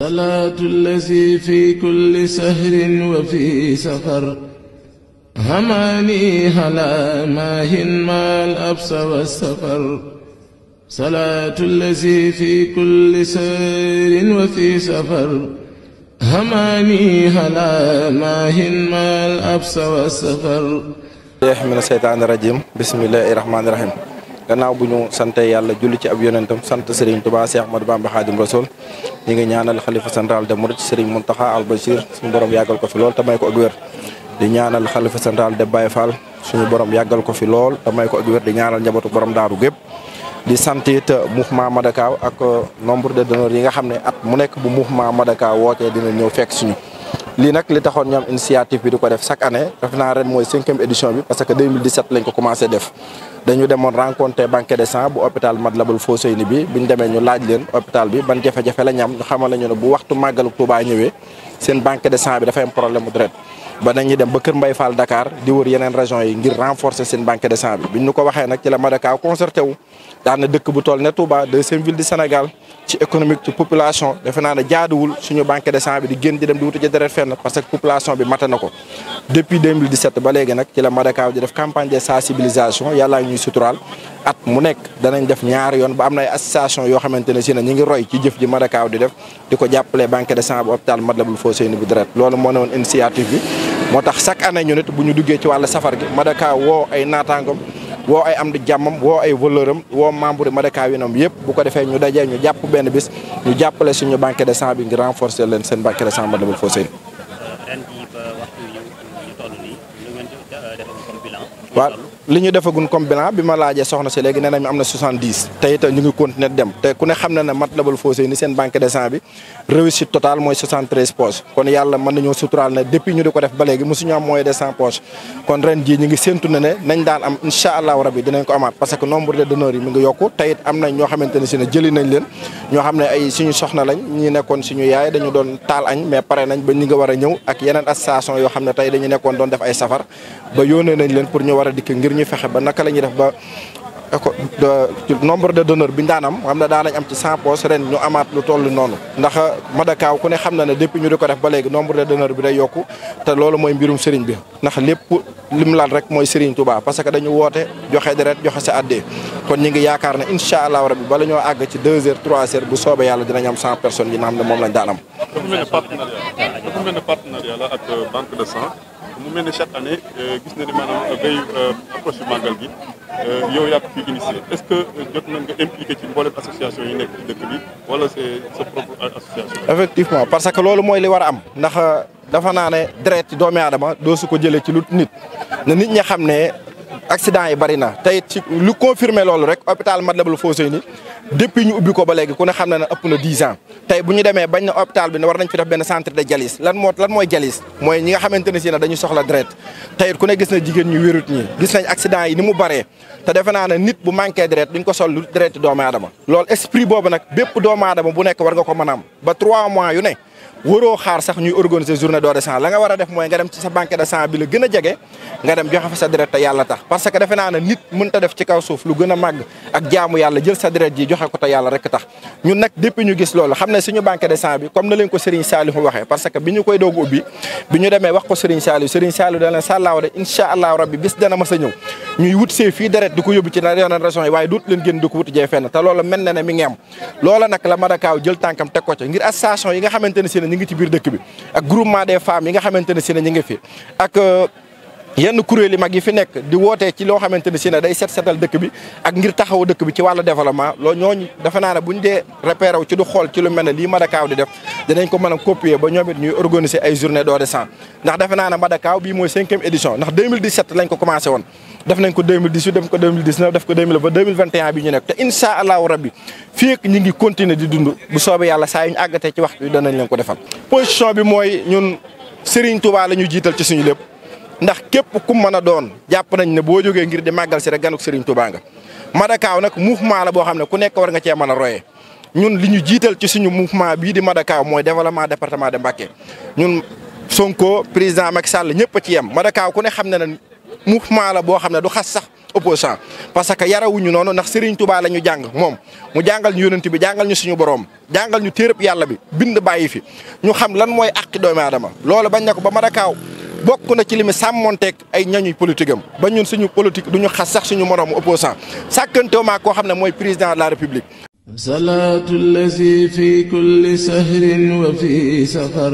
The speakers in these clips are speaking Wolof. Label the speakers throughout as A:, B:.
A: صلاة الذي في كل سهر وفي سفر هماني هلا ماهن ما الأبس والسفر صلاة الذي في كل سهر وفي سفر هماني هلا ماهن ما الأبس والسفر
B: من الشيطان الرجيم بسم الله الرحمن الرحيم gannaaw bu ñu sante yàlla julli ci ab yonentam sant Serigne Touba Cheikh Ahmadou Bamba Khadim Rasoul ñi ngi ñaanal xalifa central de Mouride Serigne Mountakha Al Bachir suñu borom yàggal ko fi lool te may ko ak wér di ñaanal xalifa central de Baye Fall suñu borom yàggal ko fi lool te may ko ak wér di ñaanal njabootu borom daaru gépp di sant it mouvement Madakaw ak nombre de donneurs yi nga xam ne at mu nekk bu mouvement Madakaw wootee dina ñëw fekk suñu lii nag li taxoon ñoom initiative bi di ko def chaque année def naa ren mooy 5e édition bi parce que 2017 lañ ko commencé def dañu demoon rencontré banque de sang bu hôpital Matlaboul Fawzeyni bi ñu demee ñu laaj leen hôpital bi ban jafe-jafe la ñu am ñu xamal la ñu ne bu waxtu màggalu Touba ñëwee seen banque de sang bi dafa am problème mu deret ba dañuy dem ba Kër Mbaye Fall Dakar di wër yeneen régions yi ngir renforcer seen banque de sang bi ñu ko waxee nag ci la Madakaw concerté wu daan na dëkk bu toll ne Touba 2e ville du Sénégal ci économique ci population defe naa ne jaaduwul suñu banque de sang bi di génn di dem di wutu ci deret fenn parce que population bi mate na ko depuis 2017 ba léegi nag ci la Madakaw di def campagne de sensibilisation yàllaa ñuy suturaal at mu nekk danañ def ñaari yoon ba am na ay association yoo xamante ne si ne ñu ngi roy ci jëf ji Madakaw di def di ko jàppale banque de sang bu hôpital Matlaboul Fawzeyni bu deret loolu moo ne woon initiative bi moo tax chaque année ñu nit bu ñu duggee ci wàllu safar gi Madakaw woo ay naataangam woo ay am di jàmmam woo ay valeuram woo membre yi Madakaw yi nam yëpp bu ko defee ñu dajee ñu jàpp benn bis ñu jàppale suñu banque de sang bi ngir renforcer leen seen banque de sang Matlaboul Fawzeyni.
C: ren jii ba waxtu ñu toll nii lu ngeen defagun comme bilan.
B: waaw li ñu defagun comme bilan bi ma laajee soxna si léegi nee nañu am na 70 te it ñu ngi continuer dem te ku ne xam na ne Matlaboul Fawzeyni seen banque de sang bi réussite totale mooy 73 poches kon yàlla mën nañoo suturaal ne depuis ñu di ko def ba léegi mosuñu am moins de 100 poches kon ren jii ñu ngi séntu ne nañ daan am incha allahu rabi dinañ ko amaat parce que nombre de donneurs yi mi ngi yokku te it am nañ ñoo xamante ne si ne jëli nañ leen ñoo xam ne ay suñu soxna lañ ñi nekkoon suñu yaay dañu doon taal añ mais pare nañ ba ñi nga war a ñëw ak yeneen association yoo xam ne tey dañu nekkoon doon def ay safar ba yónnee nañ leen pour ñu war a dikk ngir ñu fexe ba naka la ñuy def ba nombre de donneurs bi ñu daan am xam ne daan nañ am ci 100 poches ren ñu amaat lu toll noonu ndax Madakaw ku ne xam na ne depuis ñu di ko def ba léegi nombre de donneurs bi day yokku te loolu mooy mbirum Serigne bi ndax lépp lim laal rek mooy Serigne Touba parce que dañu woote joxe deret joxe sa addee kon ñu ngi yaakaar ne incha allah rabbi bala ñoo àgg ci 2 heures 3 heures bu soobee yàlla dinañ am 100 personnes yi nga xam ne moom lañ daan am.
D: dafa mel ne partenariat la ak banque de sang mu mel ne chaque année gis na ni maanaam bay approche màggal gi yow yaa ko fi initié est-ce que jot na nga impliqué ci mboolem association yi nekk ci dëkk bi wala c'est sa propre association.
B: effectivement parce que loolu mooy li war a am ndax dafa naa ne deret ci doomi aadama doo su ko jëlee ci lu nit na nit ñi xam ne accident yi bari na tey ci lu confirmer loolu rek hôpital Matlaboul Fawzeyni depuis ñu ubbi ko ba léegi ku ne xam na ne ëpp na 10 ans tey bu ñu demee bañ na hôpital bi ne war nañ fi def benn centre de dialyse lan mooy dialyse mooy ñi nga xamante ne si ne dañu soxla deret tey ku ne gis na jigéen ñu wérut ñi gis nañ accident yi ni mu baree te defe naa ne nit bu manqué deret duñ ko sol lu deret doomu aadama loolu esprit boobu nag bépp doomu aadama bu nekk war nga ko mën a am ba 3 mois yu ne waroo xaar sax ñuy organiser journée don de sang la nga war a def mooy nga dem ci sa banque de sang bi la gën a jege nga dem joxe fa sa deret te yàlla tax parce que defe naa ne nit mënta def ci kaw suuf lu gën a màgg ak jaamu yàlla jël sa deret ji joxe ko te yàlla rek tax ñun nag depuis ñu gis loolu xam ne suñu banque de sang bi comme na leen ko Serigne Saliou waxee parce que bi ñu koy doog ubbi bi ñu demee wax ko Serigne Saliou da leen sàllaaw de incha allahu rabbi bis dana mas a ñëw ñuy wut see fii deret di ko yóbbu ci yeneen régions yi waaye duut leen génn di ko wut jee fenn te loolu mel na ne mi ngi am loola nag la Madakaw jël tànkam teg ko ca ngir association yi nga xamante ne si ne ñu ngi ci biir dëkk bi ak groupement des femmes yi nga xamante ne si ne ñu ngi fi ak yenn kuréel yi mag yi fi nekk di wootee ci loo xamante ne si ne day setal dëkk bi ak ngir taxawu dëkk bi ci wàllu développement loolu ñooñu defe naa ne buñ dee repéré wu ci du xool ci lu mel ne lii Madakaw di def dinañ ko mën a copier ba ñoom it ñuy organiser ay journée don de sang ndax defe naa ne Madakaw bii mooy 5e édition ndax 2017 lañ ko commencé woon def nañ ko 2018 def ko 2019 def ko 2020 ba 2021 bi ñu nekk te incha allahu rabbi fii ak ñi ngi continuer di dund bu soobee yàlla saa yu ñu àggatee ci waxtu bi danañ leen ko defal. position bi mooy ñun Serigne Touba la ñu jiital ci suñu lépp ndax képp ku mën a doon jàpp nañ ne boo jógee ngir di màggal si rek ganuk Serigne Touba nga Madakaw nag mouvement la boo xam ne ku nekk war nga cee mën a royee ñun li ñu jiital ci suñu mouvement bii di Madakaw mooy développement département de Mbacké ñun Sonko président Macky Sall ñëpp a ci yem Madakaw ku ne xam ne ne mouvement la boo xam ne du xas sax opposant parce que yarawuñu noonu ndax Serigne Touba la ñu jàng moom mu jàngal ñu yonent bi jàngal ñu suñu borom jàngal ñu téereb yàlla bi bind bàyyi fi ñu xam lan mooy àqi doomu aadama loolu bañ na ko ba Madakaw bokk na ci li mu sàmmonteeg ay ñañuy politique am ba ñun suñu politique duñu xas sax suñu moroomu opposant sàkkantewumaa koo xam ne mooy président de la république.
A: salaatu allazi fi kulli sahrin wa fi safar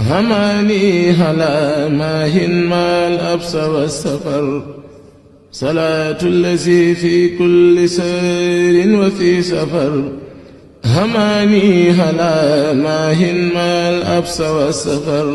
A: hamani hala maahin maal absa wa safar salaatu allazi fi kulli sahrin wa fi safar hamani hala maahin maal absa wa safar